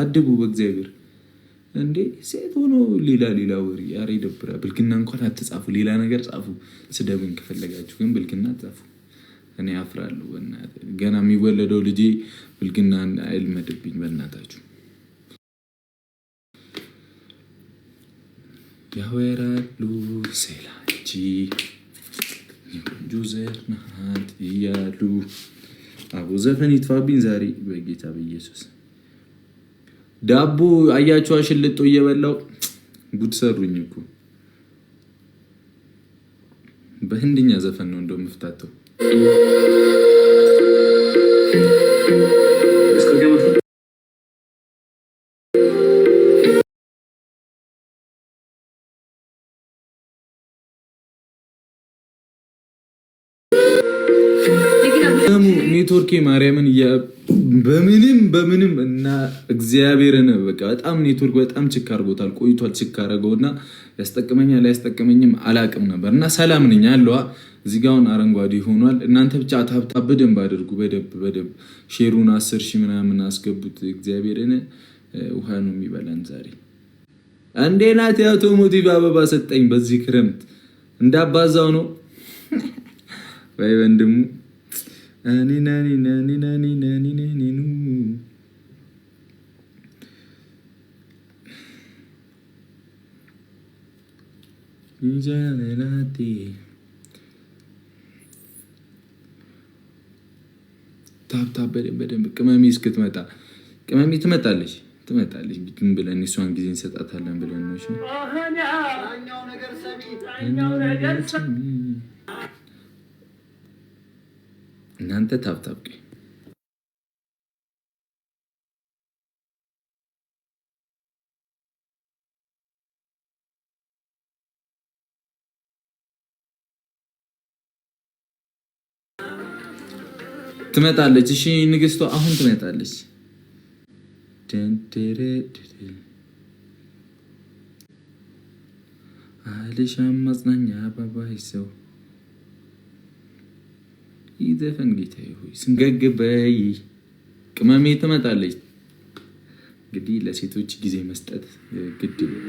አድቡ በእግዚአብሔር እንዴ ሴት ሆኖ ሌላ ወሬ ያሬ ደብራ ብልግና እንኳን አትጻፉ ሌላ ነገር ጻፉ ስደብን ከፈለጋችሁ ግን ብልግና አትጻፉ እኔ አፍራለሁ በእናትህ ገና የሚወለደው ልጄ ብልግና አይልመድብኝ በእናታችሁ ያወራሉ ሰላጂ ጁዘር ናት ይያሉ አቡ ዘፈን ይጥፋብኝ ዛሬ በጌታ በኢየሱስ ዳቦ አያችሁ አሽልጦ እየበላው ጉድ ሰሩኝ እኮ በህንድኛ ዘፈን ነው እንደው መፍታተው ኔትወርክ ማርያምን በምንም እና እግዚአብሔርን በቃ በጣም ኔትወርክ በጣም ችክ አድርጎታል ቆይቷል ችክ አደረገውና ያስጠቅመኛል ያስጠቅመኝም አላቅም ነበርና ሰላም ነኝ አለዋ እዚህ ጋር አረንጓዴ ሆኗል እናንተ ብቻ ታብታብ በደንብ አድርጉ በደንብ ሼሩን 10,000 ምናምን አስገቡት እግዚአብሔርን ውሃ ነው የሚበላን ዛሬ አንዴ ናት የአውቶሞቲቭ አበባ ሰጠኝ በዚህ ክረምት እንዳባዛው ነው ወይ ወንድሙ ናኒ ይዛለላቲ ታብታብ በደንብ ቅመሚ እስክትመጣ ቅመሚ ትመጣለች ግን ብለን እሷን ጊዜ እንሰጣታለን ብለን ነው እሺ እናንተ ታብታብ ትመጣለች እሺ ንግስቷ አሁን ትመጣለች አለሻም ማጽናኛ ባባይ ሰው ይዘፈን ጌታዬ ሆይ ስንገግበይ ቅመሜ ትመጣለች እንግዲህ ለሴቶች ጊዜ መስጠት ግድ ነው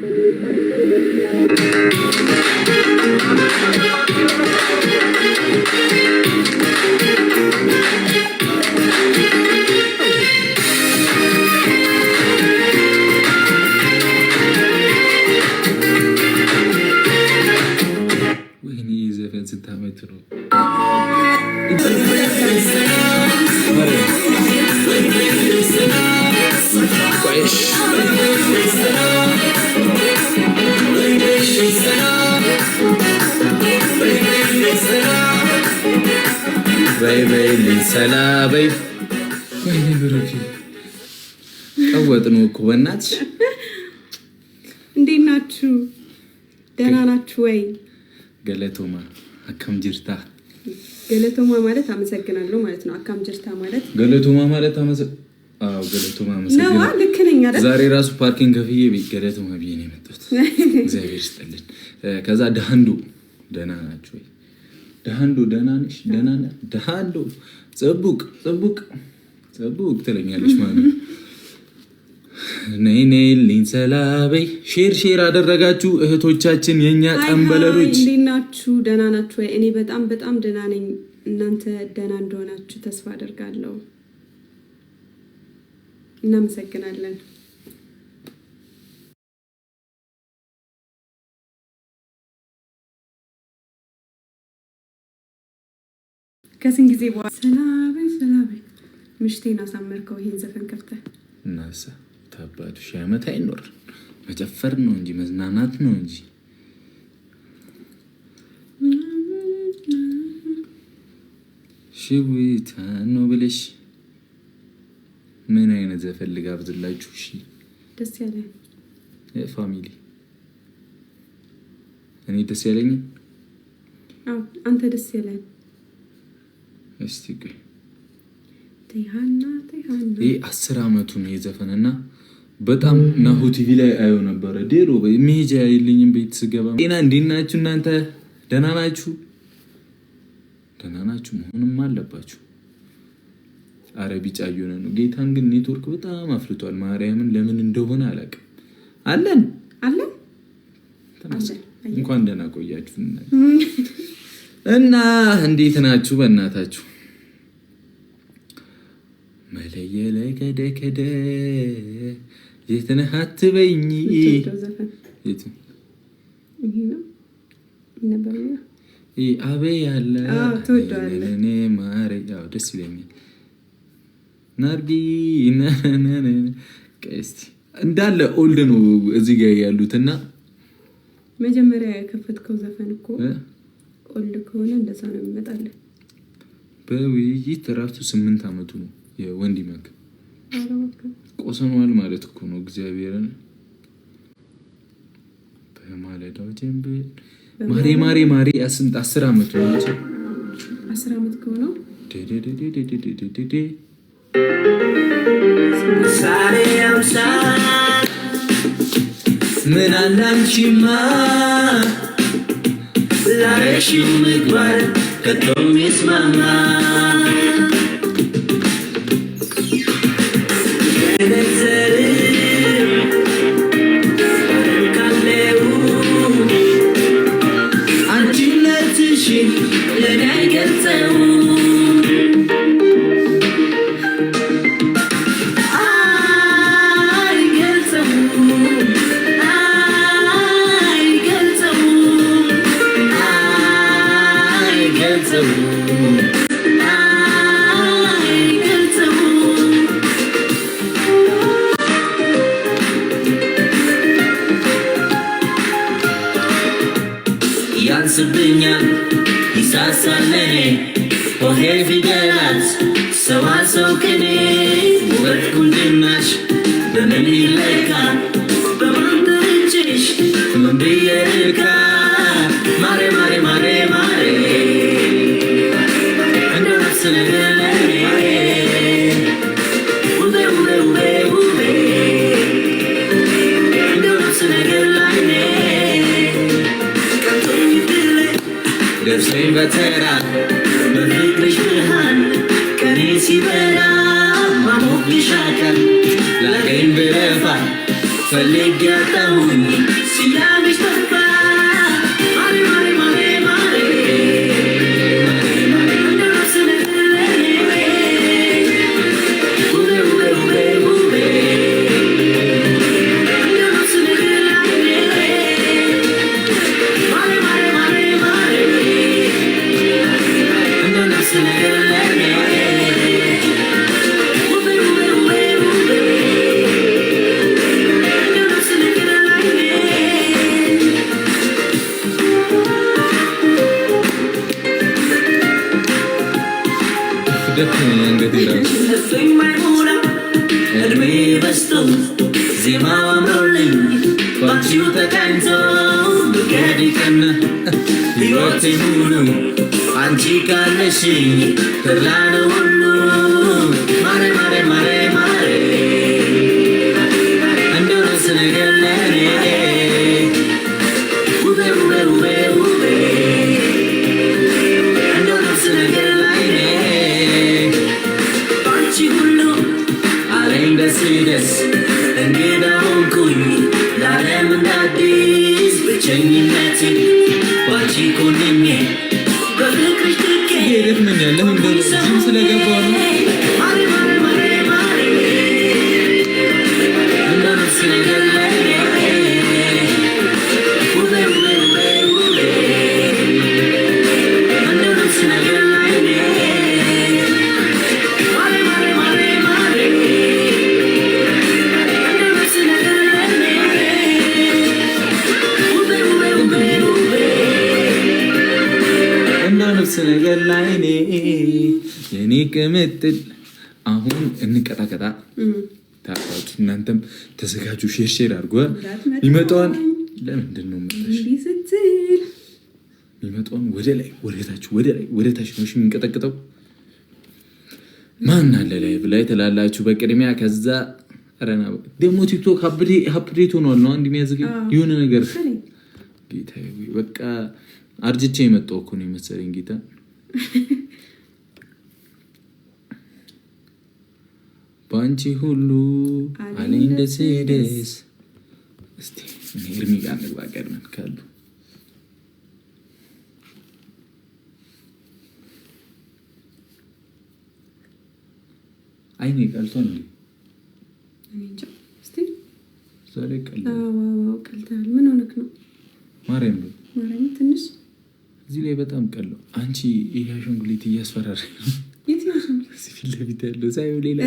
ወይኔ ዘፈን ስታመት ነው ሰላበይ ወይኔ ብሩክ ቀወጥነው እኮ በእናትሽ እንዴት ናችሁ ደህና ናችሁ ወይ ገለቶማ አካም ጅርታ ገለቶማ ማለት አመሰግናለሁ ማለት ነው አካም ጅርታ ማለት ገለቶማ ማለት ገለቶማ አመሰግናለሁ ነው ልክ ነኝ አይደል ዛሬ ራሱ ፓርኪንግ ከፍዬ ገለቶማ ብዬ ነው የመጣሁት እግዚአብሔር ይስጥልኝ ከዛ ደሃንዱ ደህና ናችሁ ወይ ደሃንዱ ደህና ነሽ ደህና ነህ ደሃንዱ ጽቡቅ ትለኛለች ማለት ነይ ሊንሰላበይ ሼር አደረጋችሁ እህቶቻችን የኛ ጠንበለሎች እንዴት ናችሁ ደህና ናችሁ ወይ እኔ በጣም ደህና ነኝ እናንተ ደህና እንደሆናችሁ ተስፋ አደርጋለሁ እናመሰግናለን ከስንት ጊዜ በኋላ ሰላም ምሽቴን አሳመርከው ይሄን ዘፈን ከፍተህ እናሳ ታባቱ ሺህ ዓመት አይኖር መጨፈር ነው እንጂ መዝናናት ነው እንጂ ሽዊታ ነው ብለሽ ምን አይነት ዘፈን ልጋብዝላችሁ እሺ ደስ ያለኝ ፋሚሊ እኔ ደስ ያለኝ አንተ ደስ ያለኝ እስቲ ቆይ ተይሃና 10 አመቱ ነው የዘፈነና በጣም ናሁ ቲቪ ላይ አየው ነበር ዴሮ በሚሄጃ አይልኝም ቤት ስገባ ጤና እንዲናችሁ እናንተ ደህና ናችሁ መሆንም አለባችሁ አረ ቢጫ እየሆነ ነው። ጌታን ግን ኔትወርክ በጣም አፍልቷል። ማርያምን ለምን እንደሆነ አላውቅም። አለን እንኳን ደህና ቆያችሁ እና እንዴት ናችሁ? በእናታችሁ መለየለ ከደ የት ነህ አትበይኝ። አቤ ያለ እኔ ማረ ደስ ይለኛል። ናርዲ ቀስቲ እንዳለ ኦልድ ነው እዚህ ጋር ያሉትና መጀመሪያ የከፈትከው ዘፈን እኮ ኦልድ ከሆነ እንደዛ ነው የሚመጣልህ። በውይይት ራሱ 8 አመቱ ነው የወንዲ መክ ቆሰኗል ማለት እኮ ነው። እግዚአብሔርን በማለዳው ጀንብ ማሬ 10 አመቱ ነው። 10 አመት ከሆነው ምን አላንቺማ ላረሽው ምግባር ከቶም ይስማማ አንቺነትሽን ለኔ አይገልጸው ያንስብኛል ይሳሳለኔ ሆሄ ፊደላት ሰዋሰው ቅኔ ውበት ቁንጅናሽ በምን ይለካ በማን ተርቼሽ ምን ብዬ ልካ ማሬ እንደ ነፍስ ነገር ለኔ ውቤ እንደ ነፍስ ነገር ላይኔ ደርሰኝ በተራ በፍቅርሽ ብርሃን ቀኔ ሲበራ ማሞቅሻቀን ላገኝ ብለፋ ፈልግ ያጣሁኝ ሲያምሽ ተፋ ማሬ እንደ ነፍስ ነገር ለኔ ውቤ እንደ ነፍስ ነገር ለኔ እድሜ በስቶ ዜማው አምሮልኝ ባንቺው ተቃኝቶ ብቀድቅና ሕይወቴ ሙሉ አንቺ ካለሽኝ ተድላ ነው ሁሉ ማሬ እንደ ነፍስ ነገር ለኔ ውቤ እንደ ነፍስ ነገር ላይኔ ባንቺ ሁሉ አለኝ ደስ እንግዳ ሆንኩኝ ለዓለም እንዳዲስ ብቸኝነትን ባንቺ ኮንኜ በፍቅርሽ ትኬ ይደክመኛል እንደዚህ ስለገባሁ ነው። እንደ ነፍስ ነገር ለኔ ውቤ እንደ ነፍስ ነገር ለኔ ነፍስ ነገር ላይኔ የኔ ቅምጥል አሁን እንቀጣቀጣ ታውቁት። እናንተም ተዘጋጁ፣ ሼር አድርጎ ይመጣዋል። ለምንድን ነው የሚመጣውን? ወደ ላይ ወደ ታች ነው የሚንቀጠቅጠው። ማን አለ ላይ ትላላችሁ በቅድሚያ። ከዛ ረና ደግሞ ቲክቶክ አፕዴት ሆኗል ነው አንድ የሚያዝግ የሆነ ነገር ጌታ በቃ አርጅቼ የመጣው እኮ ነው የመሰለኝ ጌታ ባንቺ ሁሉ አለኝ ደስ ደስ። እስቲ እርሚ ጋር እንግባ ቀድመን ካሉ አይኔ ቀልቷል እንዴ? እንጃ። እስቲ ዛሬ ቀልቷል። አዎ ቀልቷል። ምን ሆነክ ነው? ማርያም ትንሽ እዚህ ላይ በጣም ቀለው። አንቺ ይሄ አሻንጉሊት እያስፈራራኝ ነው። የት ነው አሻንጉሊት? እዚህ ፊት ለፊት ያለው ሳይው ሌላ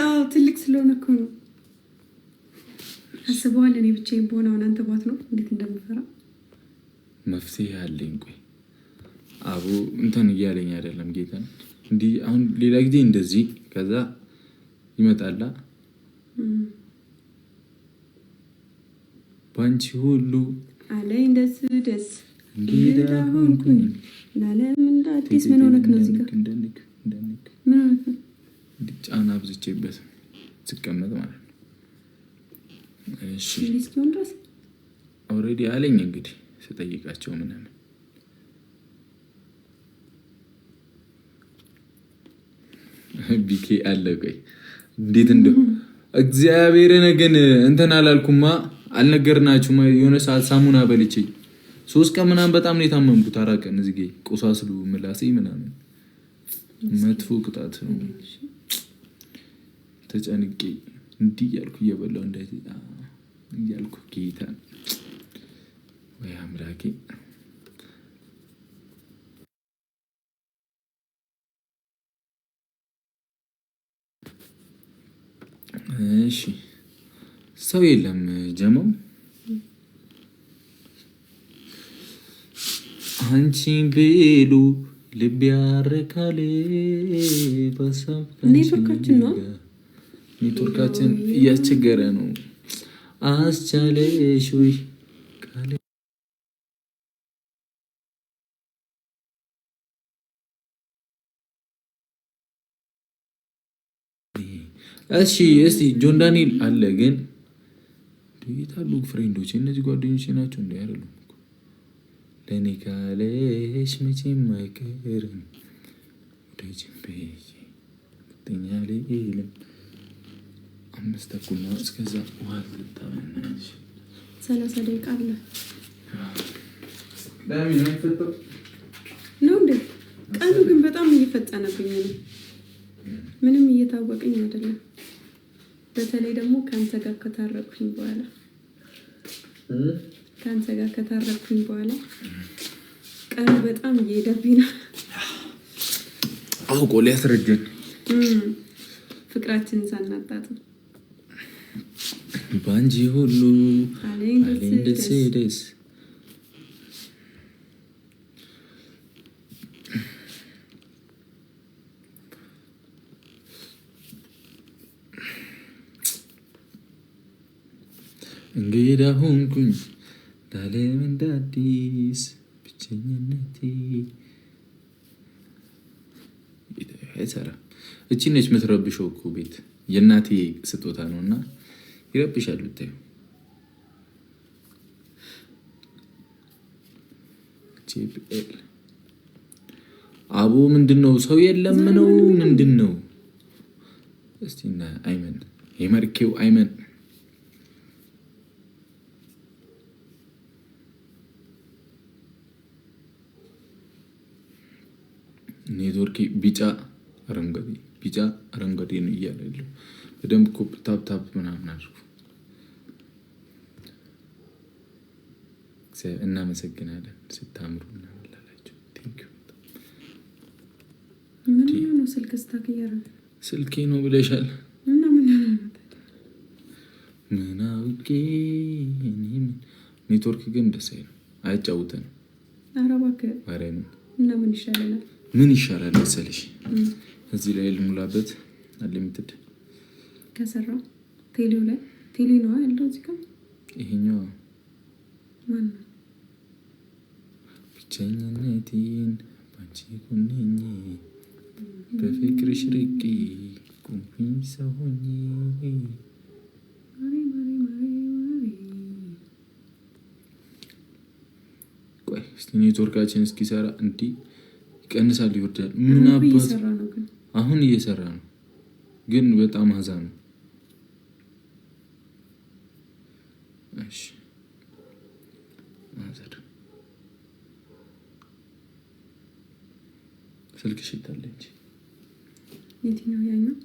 አዎ ትልቅ ስለሆነ እኮ ነው። አስበዋል። እኔ ብቻዬን በሆነ አሁን አንተ ባት ነው እንዴት እንደምፈራ። መፍትሄ አለኝ። ቆይ አቡ እንትን እያለኝ አይደለም ጌታ እንዲህ አሁን ሌላ ጊዜ እንደዚህ ከዛ ይመጣላ ባንቺ ሁሉ አለኝ ደስ ደስ እንግዳ ሆንኩኝ ለዓለም እንደ አዲስ። ምን ሆነክ ነው? እዚህ ጋር ምን ሆነክ ነው? ጫና አብዝቼበት ስቀመጥ ማለት ነው። እሺ እስኪሆን ድረስ ኦልሬዲ አለኝ። እንግዲህ ስጠይቃቸው ምናምን ቢኬ አለ። ቆይ እንዴት እንደው እግዚአብሔርን ግን እንትን አላልኩማ፣ አልነገርናችሁም። የሆነ ሰዓት ሳሙና በልቼ 3 ቀን ምናምን በጣም ነው የታመምኩት። 4 ቀን እዚህ ጋር ቆሳስሉ ምላሴ ምናምን መጥፎ ቅጣት ነው። ተጨንቄ እንዲህ ያልኩ እየበላሁ እንደዚህ እያልኩ ጌታ ወይ አምላኬ። እሺ ሰው የለም ጀማው አንቺን ብሉ ልብ ያረካል። ኔትወርካችን እያስቸገረ ነው። አስቻለሽ ወይ ቃል እሺ እስቲ ጆን ዳንኤል አለ ግን የታሉ ፍሬንዶች? እነዚህ ጓደኞቼ ናቸው እንዴ? አይደሉም እኮ ለኔ ካለሽ መቼም አይቀርም ወዳጅም በይ ተኛለ ይልም 5 ተኩል ነው። እስከዛ ዋት ልታመናሽ 30 ደቂቃ አለ። ዳሚ ነው ፈተው ነው እንዴ? ቀኑ ግን በጣም እየፈጠነብኝ ነው። ምንም እየታወቀኝ አይደለም። በተለይ ደግሞ ካንተ ጋር ከታረኩኝ በኋላ ቀኑ በጣም እየሄደብኝ ነው። አውቆ ሊያስረጀን ፍቅራችንን ሳናጣጥም ባንጂ ሁሉ አለኝ ደስ ደስ። እንግዳ ሆንኩኝ ለዓለም እንደ አዲስ ብቸኝነቴ አይሰራም። እቺ ነች የምትረብሸው እኮ ቤት የእናቴ ስጦታ ነው እና ይረብሻል ብታዩ። አቡ ምንድነው? ሰው የለም ነው ምንድነው? እስቲ እና አይመን የመርኬው አይመን ኔትወርክ ቢጫ አረንጓዴ ነው እያለ ያለው በደንብ ኮፕ ታፕ ምናምን አድርጉ። እናመሰግናለን ስታምሩ ምናምን ላላችሁ ቴንኪው። ምን ነው ስልክ ስታከያረ ስልኬ ነው ብለሻል እና ምን አውቄ ኔትወርክ ግን ደስ አይልም፣ አያጫውተንም። ኧረ እባክህ ማርያም እና ምን ይሻላል? ምን ይሻላል መሰለሽ? እዚህ ላይ ልሙላበት አንሊሚትድ ከሰራ ቴሌው ላይ ቴሌ ነው ያለው እዚህ ጋር ይሄኛው ማን ብቸኝነቴን ባንቺ ሆነኝ በፍቅርሽ ርቄ ቁምኩኝ ሰው ሆኜ ማሪ ቆይ እስቲ ኔትወርካችን እስኪሰራ እንዲህ ይቀንሳል ይወርዳል። ምን አባት እየሰራ ነው ግን አሁን እየሰራ ነው። ግን በጣም አዛ ነው። እሺ ማዘር ስልክሽ ይታለች። የትኛው ያኛው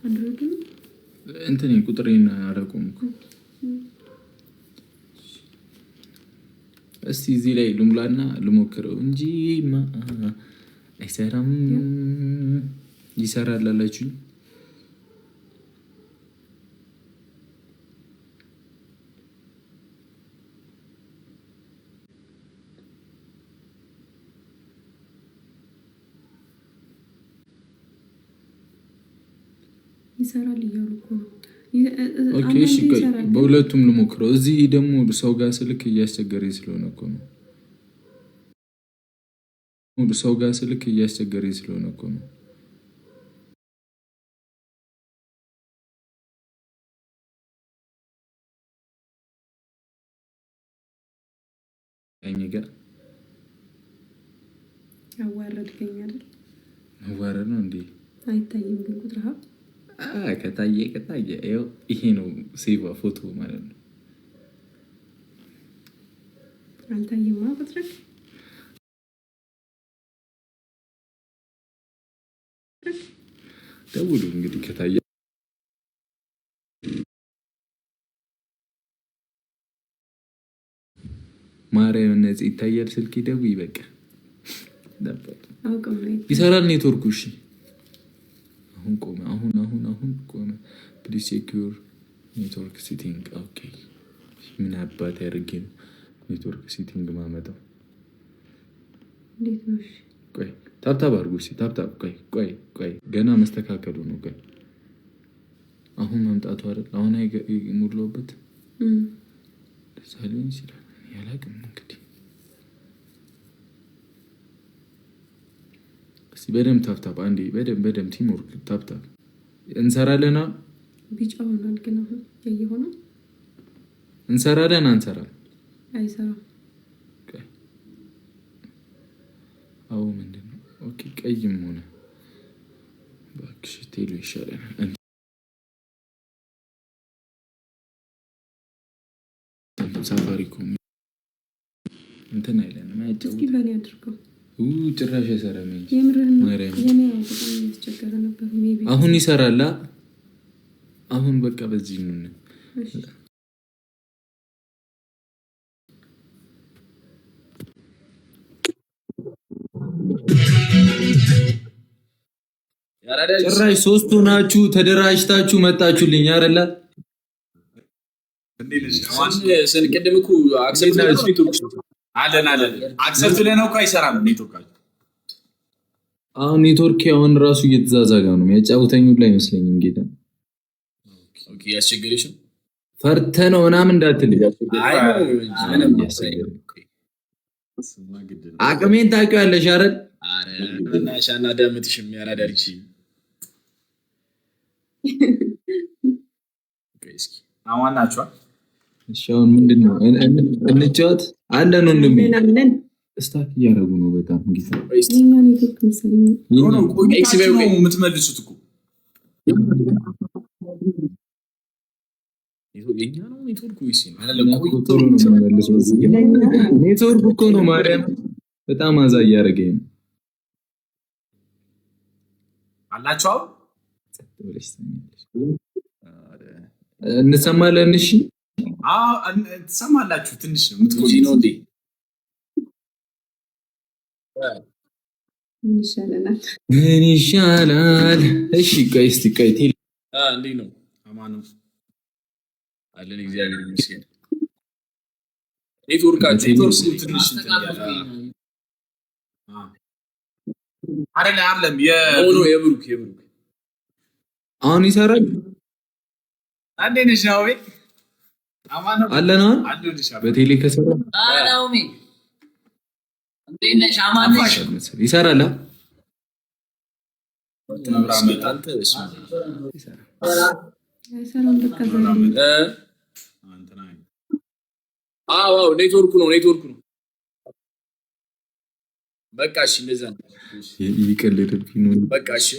አንድሮይድ ነው? እንትን ቁጥሬን አላውቀውም እኮ። እስቲ እዚህ ላይ ልሙላና ልሞክረው እንጂ አይሰራም። ይሰራል አላችሁ? ይሰራል እያሉ እኮ ነው። ኦኬ እሺ፣ በሁለቱም ልሞክረው። እዚህ ደግሞ ሰው ጋር ስልክ እያስቸገረኝ ስለሆነ እኮ ነው። ሰው ጋር ስልክ እያስቸገረኝ ስለሆነ እኮ ነው። ያኝ ጋር ያዋረድከኝ አይደል? መዋረድ ነው እንዴ? አይታይም ግን ቁጥርህ ከታየ ይሄ ነው ሴቫ ፎቶ ማለት ነው። አልታየማ ቁጥርህ ደውሉ እንግዲህ ከታየ ማርያም ነፂ ይታያል። ስልክ ደውይ በቃ ይሰራል ኔትወርኩ። እሺ አሁን ቆመ። አሁን ቆመ። ፕሊዝ ሴኩር ኔትወርክ ሴቲንግ። ኦኬ ምን አባት ያደርግ ነው ኔትወርክ ሴቲንግ ማመጣው? እንዴት ነው? እሺ ቆይ ታብታብ አድርጉ። እሺ ታብታብ። ቆይ ገና መስተካከሉ ነው። ቆይ አሁን መምጣቱ አይደል? አሁን ሙሉበት ሊሆን ይችላል። ያላቅም እንግዲህ እስቲ በደምብ ታብታብ አንዴ በደምብ ቲምወርክ ታብታብ እንሰራለና ቢጫ ሆኗል። ግን አሁን ያየሆነው እንሰራለን አንሰራም አይሰራም። አዎ ምንድን ነው? ኦኬ ቀይም ሆነ እባክሽ ቴሎ ይሻላል። ሳፋሪኮም እንትን አይለንም። እስኪ በኔ አድርገው ጭራሽ አይሰራም። ያስቸገረ ነበር። አሁን ይሰራላ። አሁን በቃ በዚህ ነው። ጭራሽ ሶስቱ ናችሁ ተደራጅታችሁ መጣችሁልኝ አይደለ? ቅድም እኮ አክሰፕት ለነው እኮ አይሰራም ኔትወርክ። አሁን ኔትወርክ አሁን ራሱ እየተዛዛጋ ነው። የሚያጫውተኝ ላይ አይመስለኝም። ጌታ ኦኬ ያስቸገረሽ ፈርተ ነው ምናምን እንዳትል። አቅሜን ታውቂዋለሽ አይደል? አረ እናሻና ደምትሽ የሚያራዳርቺ እስኪ አማናችኋ። እሺ አሁን ምንድነው እንጫወት አለን ወንድሜ። ስታክ እያደረጉ ነው በጣም ጌታ። የምትመልሱት እኮ ኔትወርክ እኮ ነው ማርያም። በጣም አዛ እያደረገኝ ነው አላችሁ። እንሰማለን። እሺ ትሰማላችሁ። ትንሽ ነው የምትቆይ ነው እንዴ? ምን ይሻላል? እሺ ቆይ እስቲ ቆይ እንዴ ነው አማኑ አለን። እግዚአብሔር ይመስገን። ኔትወርካችሁ ትንሽ አይደለም የብሩክ አሁን ይሰራል። አንዴ ነሽ ነው ወይ አለና በቴሌ ከሰራ ይሰራል። ኔትወርኩ ነው በቃ እሺ፣ እንደዛ ነው። ይቀልድብኝ ነው በቃ እሺ።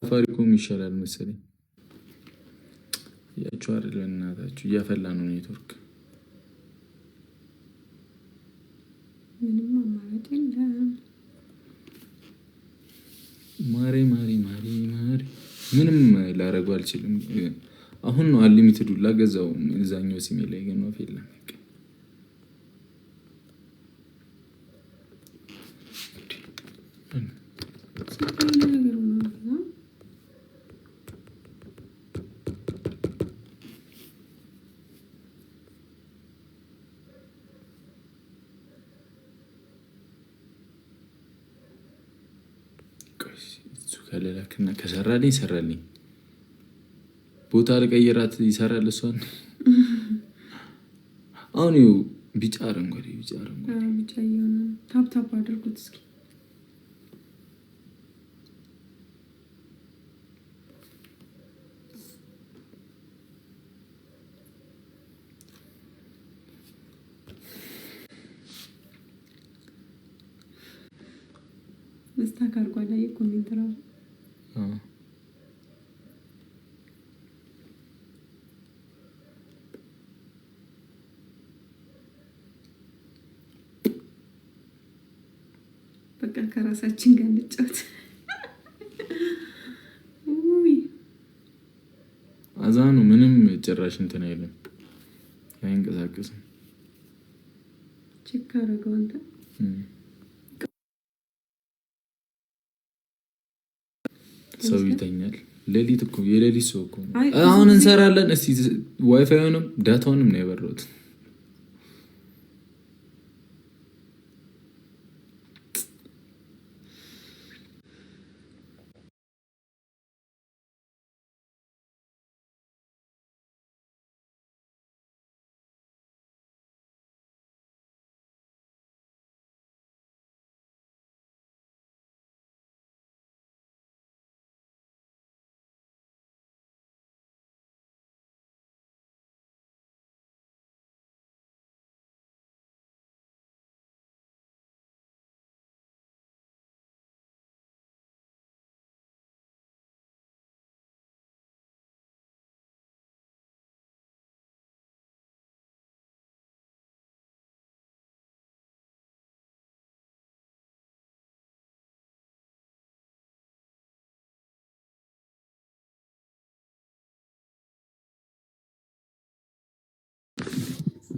ሳፋሪኮም ይሻላል መሰለኝ። ያችሁ አይደል እናታችሁ እያፈላ ነው ኔትወርክ። ምንም አማራጭ የለም። ማሬ ምንም ላረጉ አልችልም። አሁን ነው አንሊሚትድ ሁላ ገዛው እዛኛው ሲሜ ላይ ግን ነው የለም። ከለላክና ከሰራልኝ ቦታ ለቀየራት ይሰራል። እሷን አሁን ቢጫ አረንጓዴ ቢጫ እየሆነ ታፕ አድርጉት እስኪ። መስታክ አርጓላ የኮሜንት ራሱ በቃ ከራሳችን ጋር እንጫወት። አዛኑ ምንም ጭራሽ እንትን አይልም፣ አይንቀሳቀስም። ቼክ አደረገው አንተ ሰው ይተኛል። ሌሊት እኮ የሌሊት ሰው እኮ አሁን እንሰራለን። እስቲ ዋይፋዩንም ዳታውንም ነው ያበራሁት።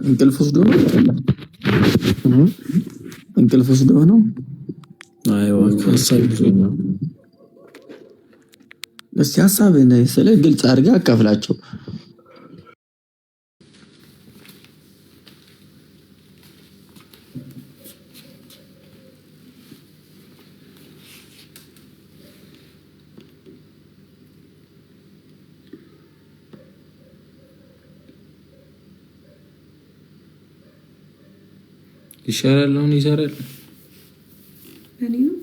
እንቅልፍ ወስዶ ነው። አይዋ ሀሳብ ነው። እስቲ ሀሳብህን ስለ ግልጽ አድርገህ አካፍላቸው። ይሻላል። አሁን ይሰራል። እኔ ነው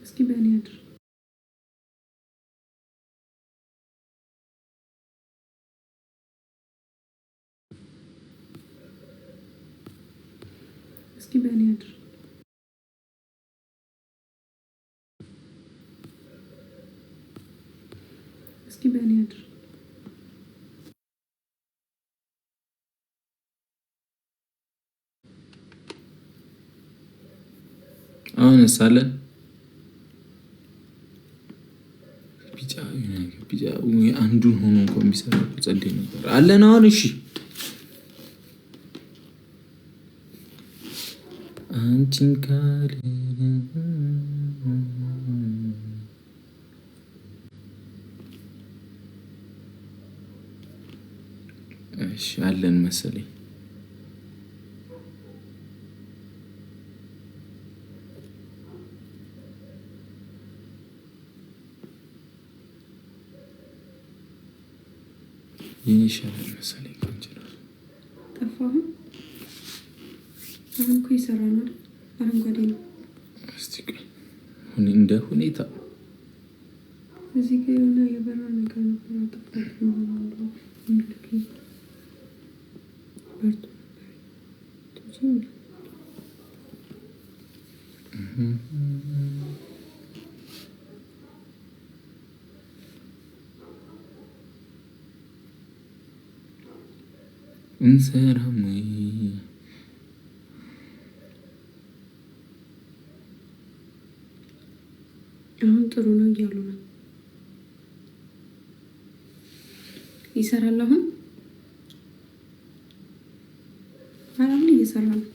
እስኪ በእኔ አድር እስኪ በእኔ አድር እስኪ በእኔ አድር አሁን ሳለን ቢጫ አንዱን ሆኖ እንኳን ቢሰራ ጸደይ ነበር አለን። አሁን እሺ አንቺን ካለ እሺ አለን መሰለኝ። ይሻላል መሰለኝ። ጠፋሁ። አሁን እኮ ይሰራል አይደል? አረንጓዴ ነው። እስቲ እንደ ሁኔታ እዚህ ጋር የሆነ የበራ ነገር ነበር። አጠፋሁ ነው በርቱ እንሰራም አሁን ጥሩ ነው እያሉ ነው። ይሰራል አሁን እየሰራ ነው።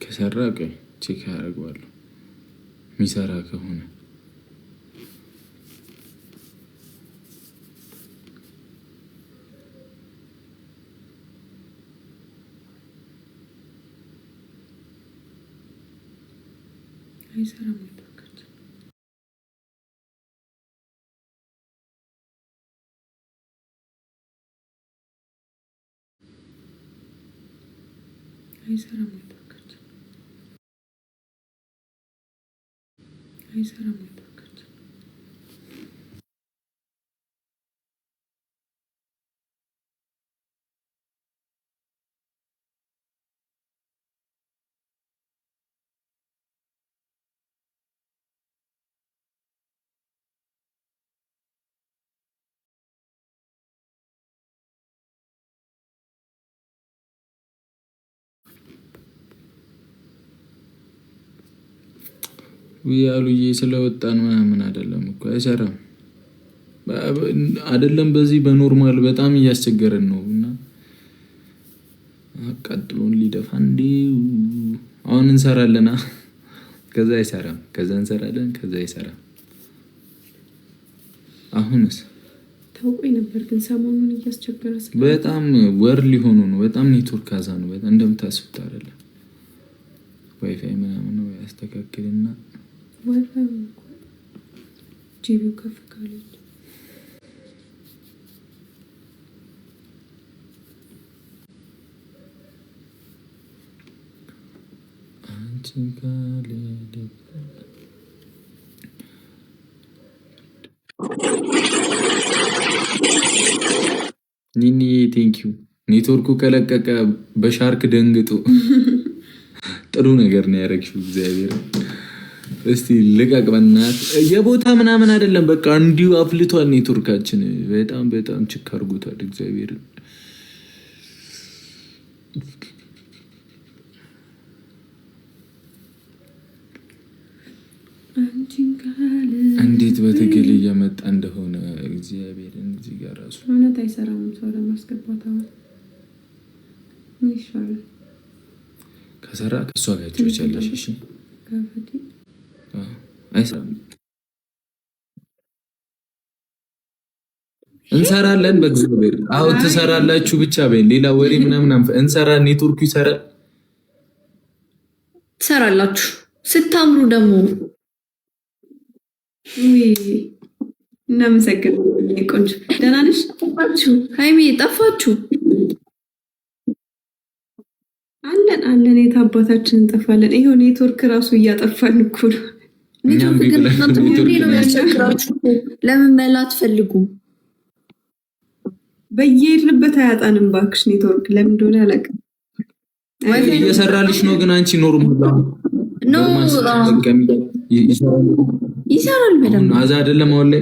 ከሰራ ቆይ ቼክ ያደርገዋለሁ። የሚሰራ ከሆነ አይሰራም። አይሰራም ያሉዬ ስለወጣን ምናምን አይደለም እኮ አይሰራም አይደለም። በዚህ በኖርማል በጣም እያስቸገረን ነው እና አቃጥሎን ሊደፋ እንዲው አሁን እንሰራለና ከዛ አይሰራም፣ ከዛ እንሰራለን፣ ከዛ አይሰራም። አሁንስ ታውቆኝ ነበር ግን ሰሞኑን እያስቸገረ በጣም ወር ሊሆኑ ነው። በጣም ኔትወርክ አዛ ነው። በጣም እንደምታስቡት አይደለም። ዋይፋይ ምናምን ነው ያስተካክልና ዋይፋይ ጂቢው ከፍ ካለች አንቺን ካለ ኒኒ ቴንኪው። ኔትወርኩ ከለቀቀ በሻርክ ደንግጡ። ጥሩ ነገር ነው ያደረግሽው። እግዚአብሔር እስቲ ልቀቅ በእናት። የቦታ ምናምን አይደለም፣ በቃ እንዲሁ አፍልቷል ኔትወርካችን። በጣም በጣም ችክ አድርጎታል። እግዚአብሔር እንዴት በትግል እየመጣ እንደሆነ እግዚአብሔርን። እዚህ ጋር ራሱ እውነት አይሰራም። ሰው ለማስገባት አሁን ምን ይሻላል? ከሰራ ከእሷ ጋር ትችላለሽ። እሺ አይሰራም። እንሰራለን በእግዚአብሔር። አዎ ትሰራላችሁ ብቻ በይ። ሌላ ወሬ ምናምን እንሰራ። ኔትወርኩ ይሰራል። ትሰራላችሁ ስታምሩ ደግሞ እናመሰግናለን። ቆንጆ ደህና ነሽ? ጠፋችሁ ሃይሚ ጠፋችሁ። አለን የት አባታችን እንጠፋለን? ይሄው ኔትወርክ ራሱ እያጠፋን እኮ ነው። ለምን መላ አትፈልጉም? በየሄድንበት አያጣንም እባክሽ ኔትወርክ ለምን እንደሆነ አላውቅም። እየሰራልሽ ነው ግን አንቺ ኖርማል ይሰራል በደንብ አዛ አይደለም። አሁን ላይ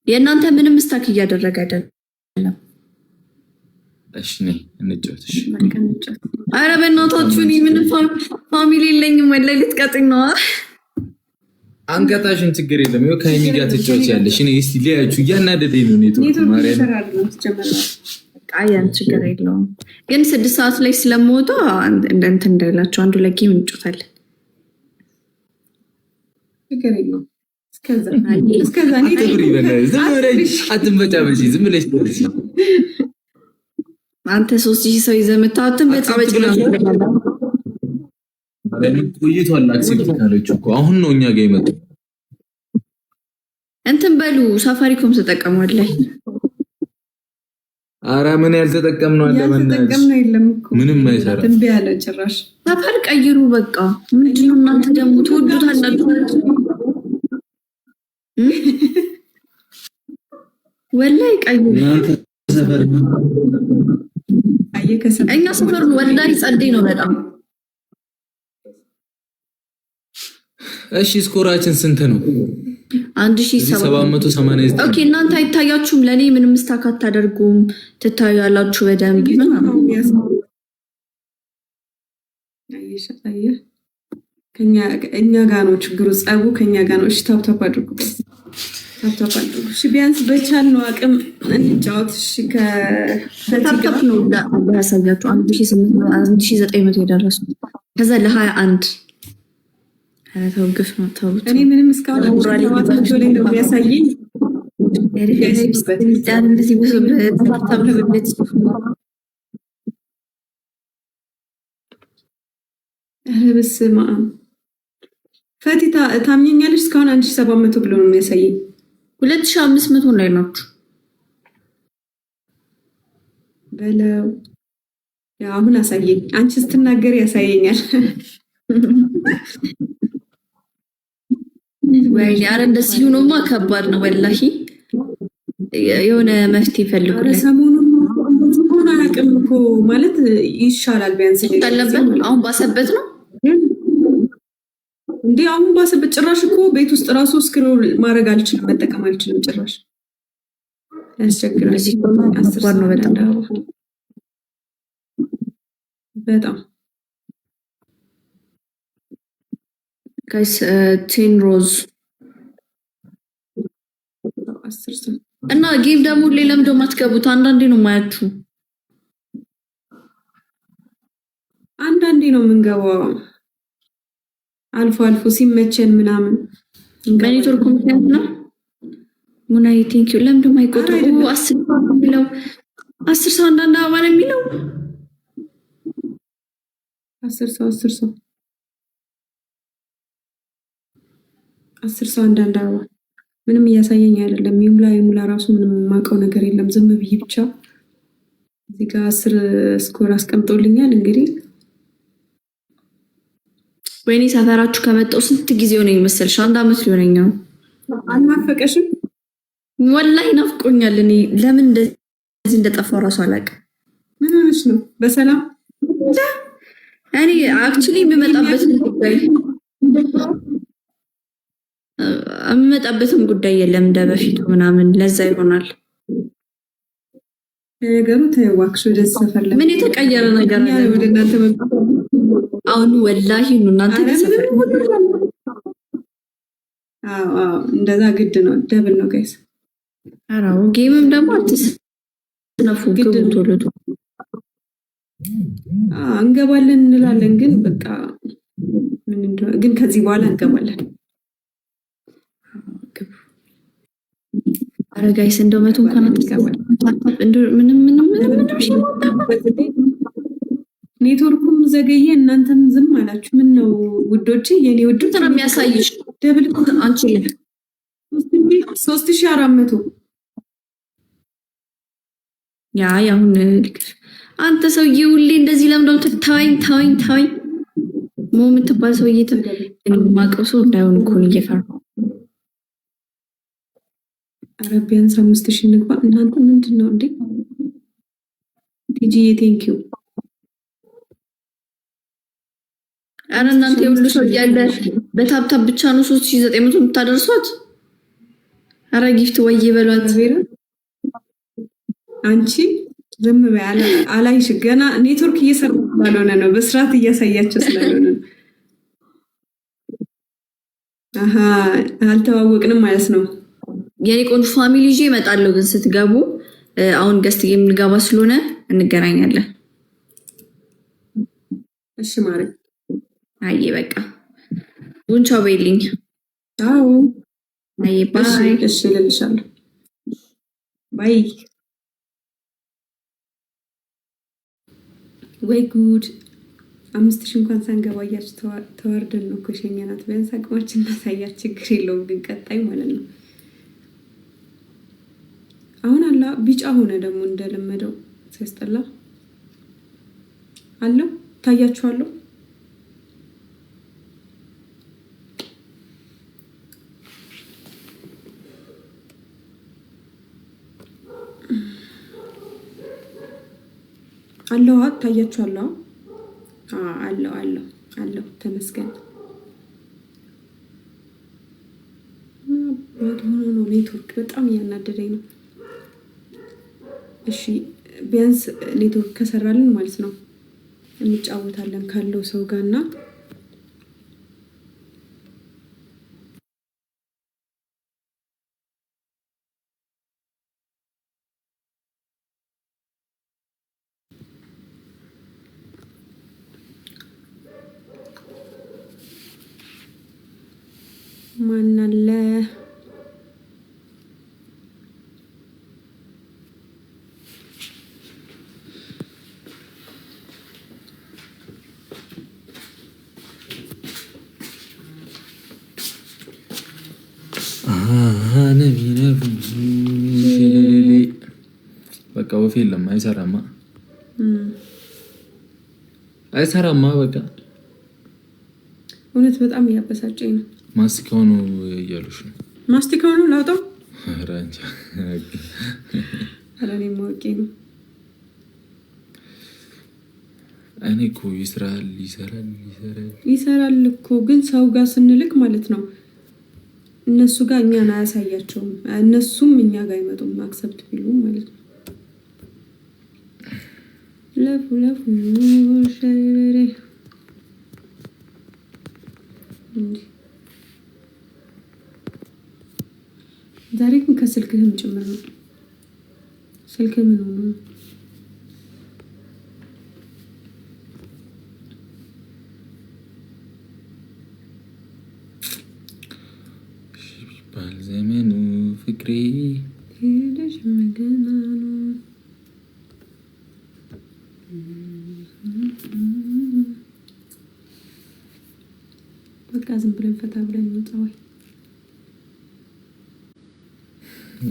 የእናንተ ምንም ስታክ እያደረገ አይደለም። እሺ ነኝ እንጫወትሽ። ኧረ በእናታችሁ እኔ ምንም ፋሚሊ የለኝም። ወላሂ ልትቀጥኝ ነው። አንቀጣሽን ችግር የለም። ይኸው ከእኔ ጋር ትጫወቻለሽ። እኔ እስቲ ሊያችሁ እያናደደኝ ነው ኔትወርክ ማርያም። ቃያን ችግር የለውም ግን 6 ሰዓት ላይ ስለምወጣ እንትን እንዳይላችሁ አንዱ ላይ ጌም እንጫወታለን። ችግር የለውም። እስከዛ አትንበጫበጪ ዝም ብለሽ አንተ 3000 ሰው ይዘህ መታወትን በጣበጭ ነው ቆይቷል። አክሴፕት ካለች እኮ አሁን ነው እኛ ጋር የመጣው። እንትን በሉ ሳፋሪኮም ተጠቀሙልኝ። ኧረ ምን ያልተጠቀምነው አለ በእናትሽ ምንም አይሰራም። እንቢ ያለ ጭራሽ ሳፋር ቀይሩ በቃ። ምንድነው እናንተ ደግሞ ትወዱታላችሁ? ወላሂ ቀይሩ። እኛ ሰፈር ወላሂ ጸደይ ነው በጣም። እሺ ስኮራችን ስንት ነው? 1789። ኦኬ እናንተ አይታያችሁም። ለኔ ምንም ስታክ አታደርጉም። ትታያላችሁ በደንብ እኛ ጋር ነው ችግሩ። ጸቡ ከኛ ጋር ነው። እሺ ታፕታፕ አድርጉ። እሺ ቢያንስ በቻልነው አቅም እንጫወት። እሺ ከታፕታፕ ነው ያሳያችሁ 1900 የደረሱ ከዛ ለ21 ተው ግፍ ነው ተው። እኔ ምንም እስካሁን አውራለሁ ላይ ነው የሚያሳየኝ። እንደዚህ በስመ አብ ፈቲታ ታምኛለሽ? እስካሁን 1700 ብሎ ነው የሚያሳየኝ። 2500 ላይ ናችሁ በለው። ያው አሁን አሳየኝ። አንቺ ስትናገር ያሳየኛል። ወይ ኧረ እንደዚህ ሆኖማ ከባድ ነው ወላሂ። የሆነ መፍትሄ ፈልጉልኝ። ሰሞኑን አላውቅም እኮ ማለት ይሻላል ቢያንስ ያለበት አሁን ባሰበት ነው እንዴ? አሁን ባሰበት ጭራሽ እኮ ቤት ውስጥ ራሱ ስክሮል ማድረግ አልችልም፣ መጠቀም አልችልም ጭራሽ ያስቸግራል። ከባድ ነው በጣም ጋይስ 10 ሮዝ እና ጌም ደግሞ ሌላም ደሞ አትገቡት። አንዳንዴ ነው ማያችሁ፣ አንዳንዴ ነው የምንገባው፣ አልፎ አልፎ ሲመቸን ምናምን። በኔትወርክ ምክንያት ነው። ሙናይ ቴንክ ዩ። ለምን ደሞ አይቆጥሩ? 10 ብለው 10 ሰው አንዳንድ አበባ ነው የሚለው። 10 ሰው አንዳንድ አበባ ምንም እያሳየኝ አይደለም። ይሙላ ራሱ ምንም የማውቀው ነገር የለም። ዝም ብዬ ብቻ እዚህ ጋር 10 ስኮር አስቀምጦልኛል። እንግዲህ ወይኔ ሰፈራችሁ ከመጣው ስንት ጊዜ ሆነ ይመስልሽ? 1 አመት ሊሆነኝ ነው። አልናፈቀሽም? ወላሂ ናፍቆኛል። እኔ ለምን እንደዚህ እንደጠፋው ራሱ አላውቅም። ምን ሆነሽ ነው? በሰላም እኔ አክቹሊ የምመጣበትም ጉዳይ የለም እንደ በፊቱ ምናምን። ለዛ ይሆናል ነገሩ። ተዋክሽ ወደ ሰፈር ምን የተቀየረ ነገር አለ? ወደ እናንተ አሁን ወላሂ ነው እናንተ ሰፈር። አዎ እንደዛ ግድ ነው። ደብል ነው ጋይስ። አራው ጌምም ደግሞ አትስነፉ። ግቡ ቶሎ እንገባለን እንላለን፣ ግን በቃ ምን እንደሆነ ግን ከዚህ በኋላ እንገባለን። አረ ጋይስ እንደው መቶ እንኳን አትገባለን። እንደው ምንም ኔትወርኩም ዘገየ፣ እናንተም ዝም አላችሁ። ምን ነው ውዶቼ፣ የኔ ውዶች ነው የሚያሳይሽ። ደብል አንቺ 3400 አሁን አንተ ሰውዬ ሁሌ እንደዚህ ለምደው ታይኝ ሞ የምትባል ሰውዬ የማውቀው ሰው እንዳይሆን እኮ ነው እየፈራሁ። ኧረ ቢያንስ 5000 እንግባ። እናንተ ምንድን ነው እንዴ? ቲጂዬ ቴንኪው። ኧረ እናንተ የሁሉ ሰው እያለ በታብታብ ብቻ ነው 3900 የምታደርሷት። ኧረ ጊፍት ወይ በሏት። አንቺ ዝም በይ። አላይሽ ገና ኔትወርክ እየሰራ ስላልሆነ ነው። በስርዓት እያሳያቸው ስላልሆነ ነው። አሃ አልተዋወቅንም ማለት ነው። የኔ ቆንጆ ፋሚሊ ይዤ እመጣለሁ። ግን ስትገቡ አሁን ገስት የምንገባ ስለሆነ እንገናኛለን። እሺ ማለት አይ በቃ ቡንቻው በይልኝ። አዎ አይ ባይ። እሺ እልልሻለሁ። ባይ። ወይ ጉድ 5000 እንኳን ሳንገባ እያችሁ ተዋርደን ነው እኮ የሸኘናት። ቢያንስ አቅማችን እናሳያት። ችግር የለውም ግን ቀጣይ ማለት ነው። አሁን አላ ቢጫ ሆነ ደግሞ እንደለመደው ሲያስጠላ አለው። ታያችኋለሁ። አለው ታያችኋለሁ። አለው ተመስገን። ሆኖ ነው ኔትወርክ በጣም እያናደደኝ ነው። እሺ ቢያንስ ኔትወርክ ከሰራልን ማለት ነው እንጫወታለን ካለው ሰው ጋርና ማን አለ? በቃ ወፍ የለም። አይሰራማ በቃ እውነት በጣም እያበሳጨኝ ነው። ማስቲካው ነው እያሉሽ ነው። ማስቲካው ነው ላውጣው። ኧረ አንቺ ኧረ እኔ ማወቄ ነው። እኔ እኮ ይሰራል እኮ ግን ሰው ጋር ስንልክ ማለት ነው እነሱ ጋር እኛን አያሳያቸውም። እነሱም እኛ ጋር አይመጡም አክሰፕት ቢሉ ማለት ነው። ለፉ ሸሬሬ ዛሬ ግን ከስልክህም ጭምር ነው። ስልክህ ምን ሆኖ ነው? ባልዘመኑ ፍቅሬ ሄደሽ መገና ነው። በቃ ዝም ብለን ፈታ ብለን እንውጣ። ወይ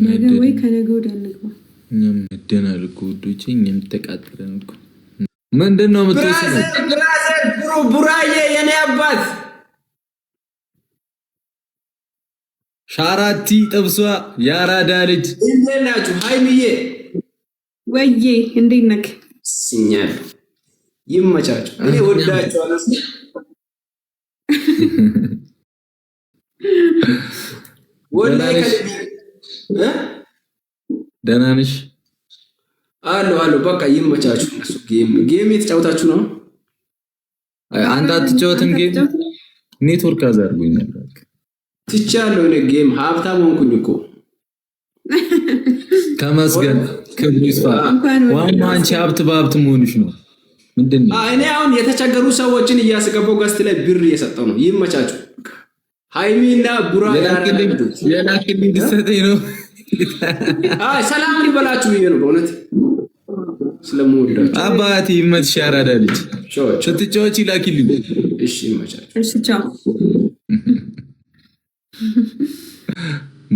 ነገ ወይ ከነገ ወዲያ እንግባ። እኛም ነደናል እኮ ውዶቼ፣ እኛም ተቃጥለን እኮ። ምንድን ነው የምትወስነው? ብራዘር ቡራዬ የኔ አባት ሻራቲ ጥብሷ ያራዳ ልጅ እንዴት ናችሁ? ሃይሚዬ ወይዬ እንዴት ነህ? ሲኛል ይመቻችሁ። እኔ ወዳችኋለሁ። ወላሂ ደህና ነሽ? አሎ በቃ ይመቻችሁ። እሱ ጌም የተጫወታችሁ ነው። አንተ አትጫወትም ጌም? ኔትወርክ አዛርጎኛል። ትቻለሁ እኔ ጌም ሀብታም ሆንኩኝ እኮ። ተመስገን ክብሩ ይስፋ። ዋና አንቺ ሀብት በሀብት መሆንሽ ነው። ምንድን ነው? እኔ አሁን የተቸገሩ ሰዎችን እያስገባው ገስት ላይ ብር እየሰጠው ነው። ይመቻችሁ። ሃይሚና ቡራ የላክልኝ ድሰተኝ ነው። ሰላም ሊበላችሁ ብዬ ነው በእውነት ስለምወዳችሁ። አባቴ ይመችሽ ያራዳ ልጅ። ስትጫወቺ ላኪልኝ። እሺ ይመቻችሁ። እሺ ቻው።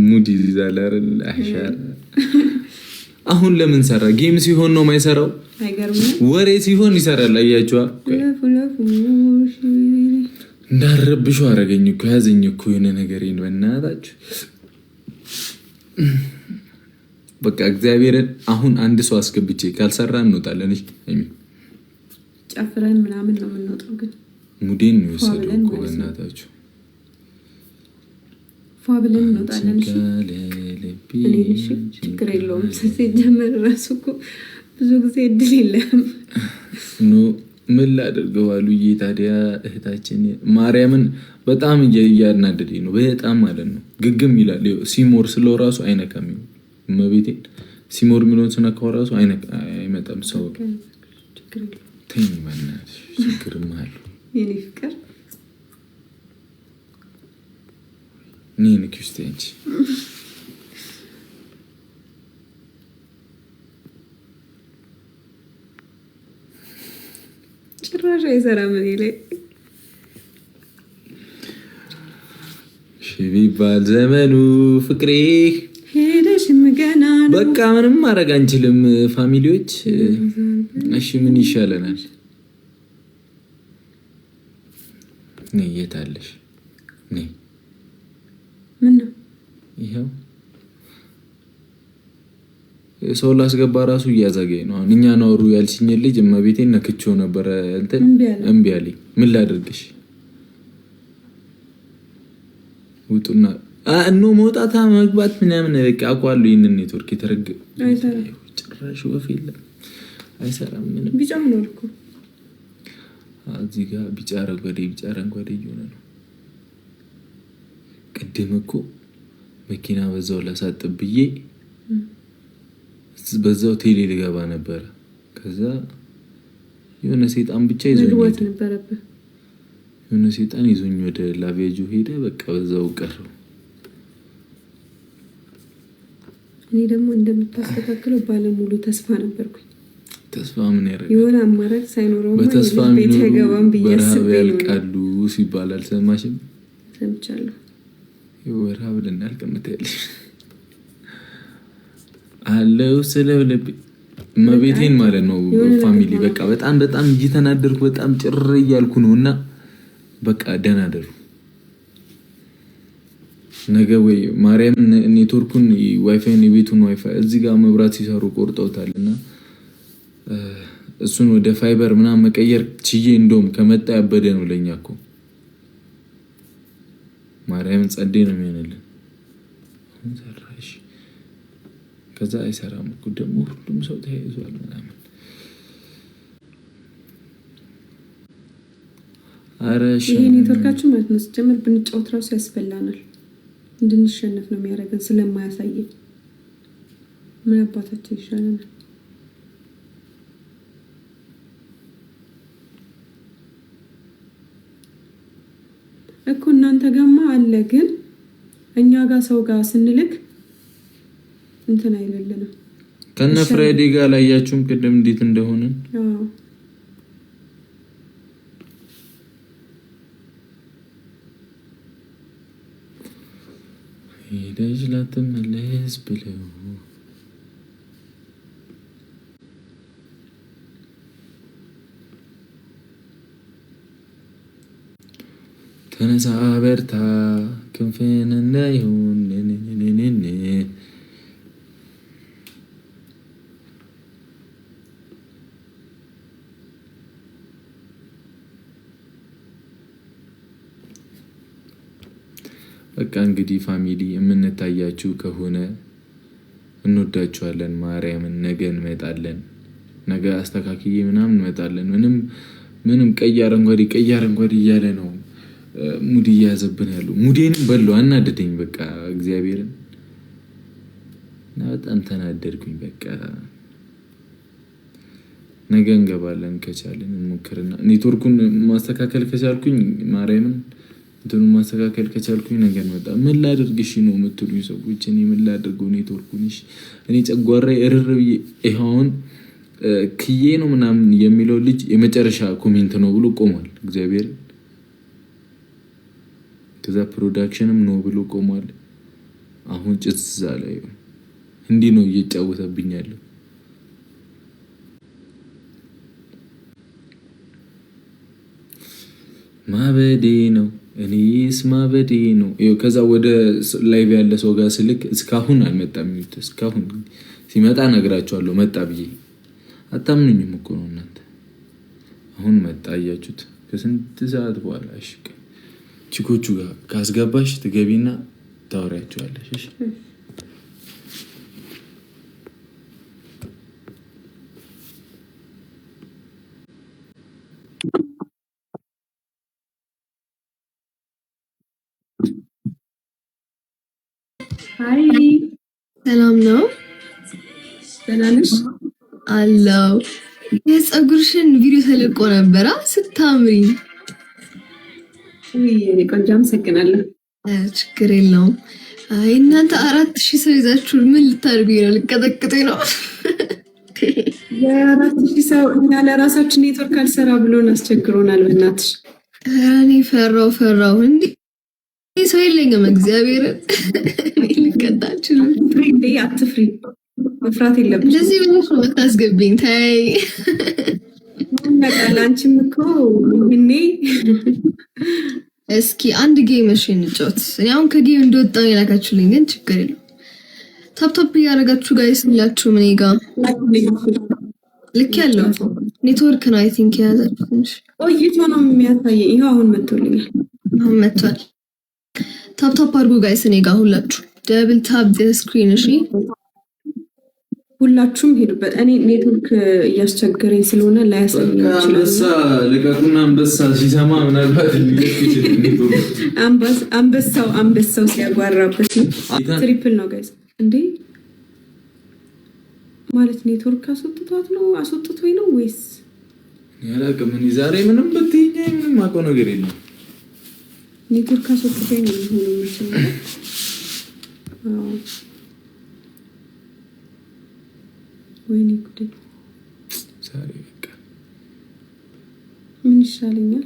ሙድ ይዛል አይደል? አሻራ አሁን ለምን ሰራ? ጌም ሲሆን ነው የማይሰራው። አይገርምም? ወሬ ሲሆን ይሰራል። አያችኋ? እንዳረብሹ አረገኝ እኮ ያዘኝ እኮ የሆነ ነገር ይሄን በእናታችሁ በቃ እግዚአብሔርን አሁን አንድ ሰው አስገብቼ ካልሰራ እንወጣለን። እሺ ጨፍረን ምናምን ነው የምንወጣው። ግን ሙዴን ነው የወሰደው እኮ በእናታችሁ ፏብለን እንወጣለን። እሺ ችግር የለውም። ሲጀመር ራሱ እኮ ብዙ ጊዜ እድል የለም። ኖ ምን ላደርገው አሉዬ። ታዲያ እህታችን ማርያምን በጣም እያናደደኝ ነው በጣም ማለት ነው። ግግም ይላል ሲሞር ስለው ራሱ አይነካም። መቤቴን ሲሞር የሚለውን ስነካው ራሱ አይመጣም ሰው። ተኝ በእናትሽ ችግርም አለው የኔ ፍቅር ኔን ክስቴንች ጭራሽ አይሰራም። እኔ ላይ ቢባል ዘመኑ ፍቅሬ ሄደሽም ገና ነው። በቃ ምንም ማድረግ አንችልም ፋሚሊዎች። እሺ ምን ይሻለናል? ነይ የት አለሽ? ነይ ምን ነው ይሄው ሰው ላስገባ ራሱ እያዘገኝ ነው። እኛ ኖሩ ያልሽኝ ልጅ እመቤቴን ነክቼው ነበር እንትን እምቢ አለኝ። ምን ላድርግሽ? ውጡና እኖ መውጣታ መግባት ምናምን በቃ አቋሉ። ይሄንን ኔትወርክ የተረገ አይሰራም። ጭራሽ ወፍ የለም አይሰራም። ምንም ቢጫ ምን አልኩ? እዚህ ጋር ቢጫ አረንጓዴ እየሆነ ነው። ቅድም እኮ መኪና በዛው ላሳጥብ ብዬ በዛው ቴሌ ልገባ ነበር። ከዛ የሆነ ሰይጣን ብቻ ይዞኝ ወደ ላቬጁ ሄደ። በቃ በዛው ቀረው። እኔ ደግሞ እንደምታስተካክለው ባለሙሉ ተስፋ ነበርኩኝ። ተስፋ ምን ያደርጋል? የሆነ አማራጭ ሳይኖረው በተስፋ ቤት አይገባም ብዬ በረሃብ አስቤ ነው። ያልቃሉ ሲባል አልሰማሽም? ሰምቻለሁ። በረሃብ ልናልቅ ምትያለሽ አለው ስለልብ መቤቴን ማለት ነው። ፋሚሊ በቃ በጣም እየተናደርኩ በጣም ጭር እያልኩ ነውና በቃ ደህና ደሩ። ነገ ወይ ማርያም ኔትወርኩን ዋይፋይን የቤቱን ዋይፋይ እዚህ ጋር መብራት ሲሰሩ ቆርጠውታልና እሱን ወደ ፋይበር ምናምን መቀየር ችዬ እንደውም ከመጣ ያበደ ነው ለኛ እኮ ማርያም ጸዴ ነው የሚሆንልን። ከዛ አይሰራም እኮ ደግሞ ሁሉም ሰው ተያይዟል ምናምን። አረሽ ይሄ ኔትወርካችሁ ማለት ነው ሲጀምር ብንጫወት ራሱ ያስፈላናል። እንድንሸነፍ ነው የሚያደርገን ስለማያሳየን። ምን አባታችን ይሻለናል እኮ። እናንተ ጋማ አለ ግን እኛ ጋር ሰው ጋር ስንልክ እንትን አይለልንም። ከነ ፍራይዴ ጋር ላያችሁም ቅድም እንዴት እንደሆነ ሄደሽ ላትመለስ ብለው ተነሳ በርታ ክንፍን እንዳይሆን በቃ እንግዲህ ፋሚሊ የምንታያችሁ ከሆነ እንወዳችኋለን። ማርያምን ነገ እንመጣለን። ነገ አስተካክዬ ምናምን እንመጣለን። ምንም ቀይ አረንጓዴ እያለ ነው ሙድ እያያዘብን ያለው። ሙዴንም በለው አናደደኝ። በቃ እግዚአብሔርን በጣም ተናደድኩኝ። በቃ ነገ እንገባለን ከቻልን እንሞክርና ኔትወርኩን ማስተካከል ከቻልኩኝ ማርያምን እንትኑ ማስተካከል ከቻልኩኝ ነገር መጣ። ምን ላድርግሽ ነው የምትሉኝ ሰዎች? እኔ ምን ላድርገው ኔትወርኩን? እኔ ጨጓራዬ እርር ብዬ ይኸውን ክዬ ነው ምናምን የሚለው ልጅ የመጨረሻ ኮሜንት ነው ብሎ ቆሟል። እግዚአብሔር ከዛ ፕሮዳክሽንም ነው ብሎ ቆሟል። አሁን ጭዛ ላይ እንዲህ ነው እየጫወተብኝ ያለው። ማበዴ ነው እኔስ ማበዴ ነው። ከዛ ወደ ላይቭ ያለ ሰው ጋር ስልክ እስካሁን አልመጣም። እስካሁን ሲመጣ ነግራቸዋለሁ መጣ ብዬ አታምኑኝም እኮ ነው እናንተ። አሁን መጣ አያችሁት። ከስንት ሰዓት በኋላ እሺ ቺኮቹ ጋር ካስገባሽ ትገቢና ታወሪያቸዋለሽ። እሺ አይ ሰላም ነው? ደህና ነሽ? አለው። የፀጉርሽን ቪዲዮ ተለቆ ነበራ ስታምሪ። እኔ ቆንጆ አመሰግናለሁ። ችግር የለውም። እናንተ 4000 ሰው ይዛችሁ ምን ልታደርጉኝ ነው? ልቀጠቅጡኝ ነው? የ4000 ሰው እኛ ለራሳችን ኔትወርክ አልሰራ ብሎን አስቸግሮናል። በእናትሽ እኔ ፈራው እንዴ ሰው የለኝም። እግዚአብሔር ልቀጣችሁ። ፍሪ አትፍሪ፣ መፍራት የለብሽ። እንደዚህ ብለሽ ነው የምታስገብኝ። ተይ በቃ አንቺም እኮ እኔ እስኪ አንድ ጌም እሺ እንጫወት። እኔ አሁን ከጌም እንደወጣሁ የላካችሁልኝ ግን ችግር የለም። ታፕታፕ እያደረጋችሁ ጋይስ ሁላችሁ ምን ጋር ልክ ያለው ኔትወርክ ነው። አይ ቲንክ የያዛችሁ ትንሽ ቆይቶ ነው የሚያሳየኝ። ይኸው አሁን መጥቶልኛል። አሁን መጥቷል። ታፕታፕ አድርጉ ጋይስ እኔ ጋር ሁላችሁ ደብል ታፕ ዘ ስክሪን። እሺ ሁላችሁም ሄዱበት። እኔ ኔትወርክ እያስቸገረኝ ስለሆነ ላያሳየኝ ይችላል። አንበሳ ልቀቁና አንበሳ ሲሰማ ምናልባት አንበሳው ሲያጓራበት ነው። ትሪፕል ነው ጋይስ እንዴ ማለት ኔትወርክ አስወጥቶኝ ነው ወይስ ያላቅም? እኔ ዛሬ ምንም በትኛ ምንም አውቀው ነገር የለም። ኔትወርክ አስወጥቶኝ ነው የሚሆነው መሰለኝ። ወይኔ ጉዴ! ዛሬ በቃ ምን ይሻለኛል?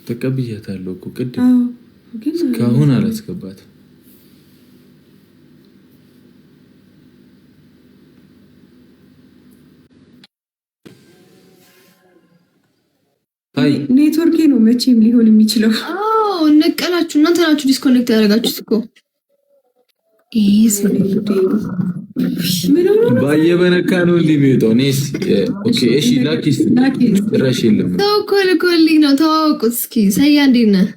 ተቀብያታለሁ እኮ ቅድም፣ ግን እስካሁን አላስገባትም። ኔትወርኬ ነው መቼም ሊሆን የሚችለው። ነቀላችሁ እናንተ ናችሁ ዲስኮኔክት ያደረጋችሁት እኮ። ባየበነካ ነው ሊሚጣው ኔስ ኦኬ። እሺ ላኪስ ራሽ የለም ተው እኮ ልኮልኝ ነው። ተዋወቁት እስኪ። ሰያ እንዴት ነህ?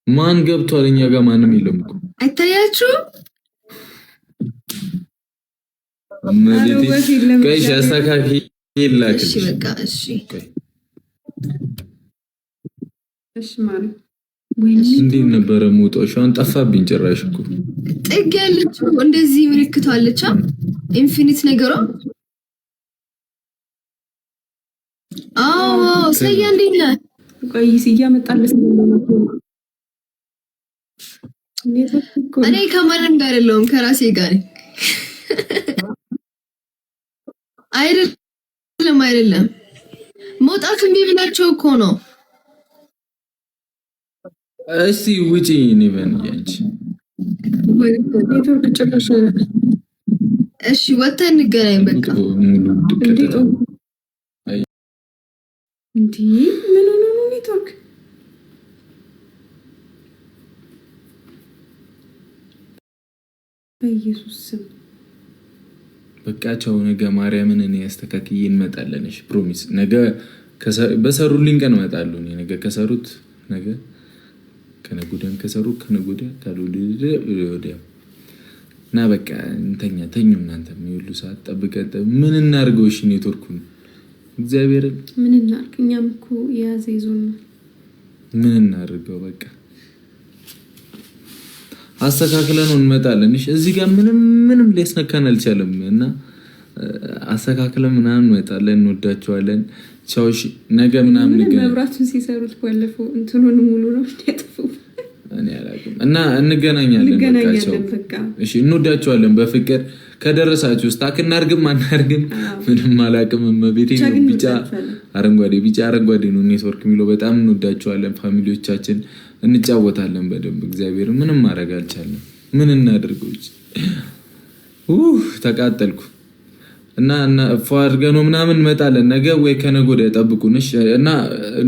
ማን ገብቷል? እኛ ጋር ማንም የለም እኮ አይታያችሁም? ጋይስ አስተካኪ ይላክ። እሺ በቃ እሺ እሺ ማለት እንዴት ነበረ ሞጣሽ? አሁን ጠፋብኝ ጭራሽ እኮ። ጥግ ያለችው እንደዚህ ምልክቷ አለች። ኢንፊኒት ነገሯ። አዎ ሰያ እንዴት ነህ? ቆይስ እያመጣለስ እኔ ከማንም ጋር አይደለሁም ከራሴ ጋር ነኝ። አይደለም መውጣት እንዴ ብላቸው እኮ ነው። እስቲ ውጪ ኒቨን ያንቺ ኔትወርክ ጭራሽ። እሺ ወጥተን እንገናኝ በቃ። እንዴ ምን ሆነ ነው ኔትወርክ? በኢየሱስ ስም በቃ ቻው። ነገ ማርያምን እኔ አስተካክዬ እንመጣለን። እሺ ፕሮሚስ። ነገ በሰሩልኝ ቀን እመጣለሁ። እኔ ነገ ከሰሩት ነገ ከነገ ወዲያም ከሰሩ ከነገ ወዲያ ካልወለደ ወዲያ እና በቃ እንተኛ። ተኙ እናንተ የሚውሉ ሰዓት ጠብቀን ምን እናድርገው? እሺ ኔትወርኩን እግዚአብሔር ምን እናድርግ? እኛም እኮ የያዘ ይዞን ነው። ምን እናድርገው? በቃ አስተካክለን እንመጣለን። እሺ እዚህ ጋር ምንም ሊያስነካን አልቻለም እና አስተካክለን ምናምን እንመጣለን። እንወዳቸዋለን። ቻው። እሺ ነገ ምናምን መብራቱን ሲሰሩት ባለፈው እንትኑን ሙሉ ነው ያጠፉ። እኔ አላውቅም እና እንገናኛለን። በቃ እሺ እንወዳቸዋለን። በፍቅር ከደረሳችሁ ስታክ እናርግም አናርግም ምንም አላውቅም። እመቤቴ ነው። ቢጫ አረንጓዴ ነው ኔትወርክ የሚለው። በጣም እንወዳቸዋለን። ፋሚሊዎቻችን እንጫወታለን በደንብ። እግዚአብሔር ምንም ማድረግ አልቻለም። ምን እናደርገው? ተቃጠልኩ። እና ፏርገኖ ምናምን እንመጣለን ነገ ወይ ከነገ ወዲያ ጠብቁን። እሺ እና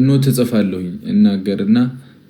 ኖት እጽፋለሁኝ እናገርና